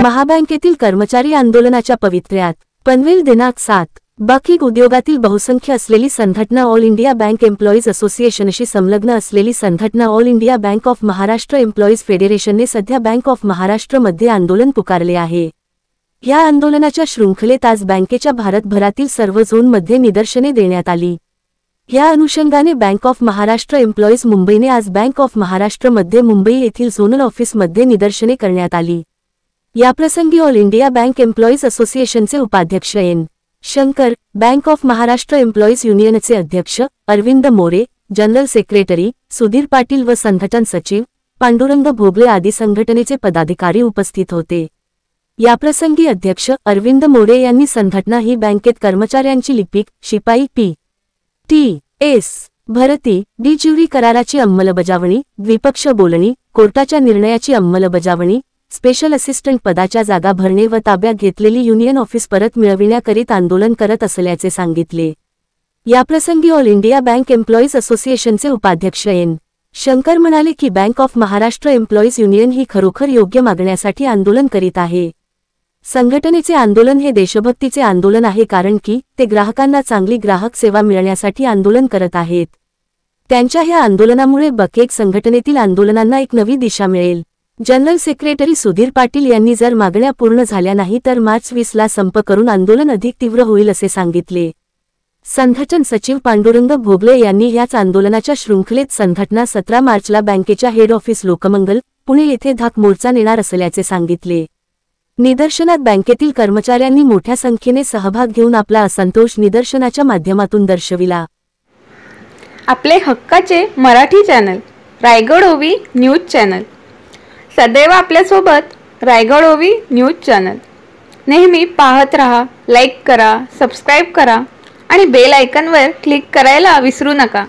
महाबँकेतील कर्मचारी आंदोलनाच्या पवित्र्यात पनवेल दिनांक 7. बाकीक उद्योगातील बहुसंख्य असलेली संघटना ऑल इंडिया बँक एम्प्लॉईज असोसिएशनशी संलग्न असलेली संघटना all India bank of Maharashtra employees फेडरेशनने सध्या बँक ऑफ महाराष्ट्रमध्ये आंदोलन पुकारले आहे। या आंदोलनाच्या शृंखलेत आज बँकेच्या भारतभरातील सर्व झोनमध्ये निदर्शने देण्यात आली। या अनुषंगाने बँक ऑफ महाराष्ट्र एम्प्लॉईज मुंबईने आज बँक ऑफ महाराष्ट्रमध्ये मुंबई येथील झोनल ऑफिसमध्ये निदर्शने करण्यात आली। याप्रसंगी ऑल इंडिया बँक एम्प्लॉईज असोसिएशनचे उपाध्यक्ष N. Shankar, bank of Maharashtra employees युनियनचे अध्यक्ष अरविंद मोरे, जनरल सेक्रेटरी सुधीर पाटील व संघटन सचिव पांडुरंग भोगले आदी संघटनेचे पदाधिकारी उपस्थित होते। याप्रसंगी अध्यक्ष अरविंद मोरे यांनी संघटना ही बँकेत कर्मचाऱ्यांची लिपिक, शिपाई पी.टी.एस. भरती, डी-ज्युरी कराराची अंमलबजावणी, द्विपक्ष बोलणी, कोर्टाच्या निर्णयाची अंमलबजावणी, स्पेशल असिस्टंट पदाच्या जागा भरणे व ताब्यात घेतलेली युनियन ऑफिस परत मिळविण्याकरिता आंदोलन करत असल्याचे सांगितले। याप्रसंगी ऑल इंडिया बँक एम्प्लॉईज असोसिएशनचे उपाध्यक्ष एन. शंकर म्हणाले की bank of Maharashtra employees union ही खरोखर योग्य मागण्यासाठी आंदोलन करीत आहे। संघटनेचे आंदोलन हे देशभक्तीचे आंदोलन आहे, कारण की ते ग्राहकांना चांगली ग्राहक सेवा मिळण्यासाठी आंदोलन करत आहेत। त्यांच्या ह्या आंदोलनामुळे बकेक संघटनेतील आंदोलनांना एक नवी दिशा मिळेल। जनरल सेक्रेटरी सुधीर पाटील यांनी जर मागण्या पूर्ण झाल्या नाही तर मार्च 20 ला संप करून आंदोलन अधिक तीव्र होईल असे सांगितले। संघटन सचिव पांडुरंग भोगले यांनी याच आंदोलनाच्या शृंखलेत संघटना 17 मार्चला बँकेच्या हेड ऑफिस लोकमंगल, पुणे येथे धाक मोर्चा नेणार असल्याचे सांगितले। निदर्शनात बँकेतील कर्मचाऱ्यांनी मोठ्या संख्येने सहभाग घेऊन आपला असंतोष निदर्शनाच्या माध्यमातून दर्शविला। आपले हक्काचे मराठी चॅनल रायगड ओवी न्यूज चॅनल सदैव आपल्यासोबत रायगड ओवी न्यूज चॅनल नेहमी पाहत रहा, लाईक करा, सबस्क्राईब करा आणि बेल आयकॉनवर क्लिक करायला विसरू नका।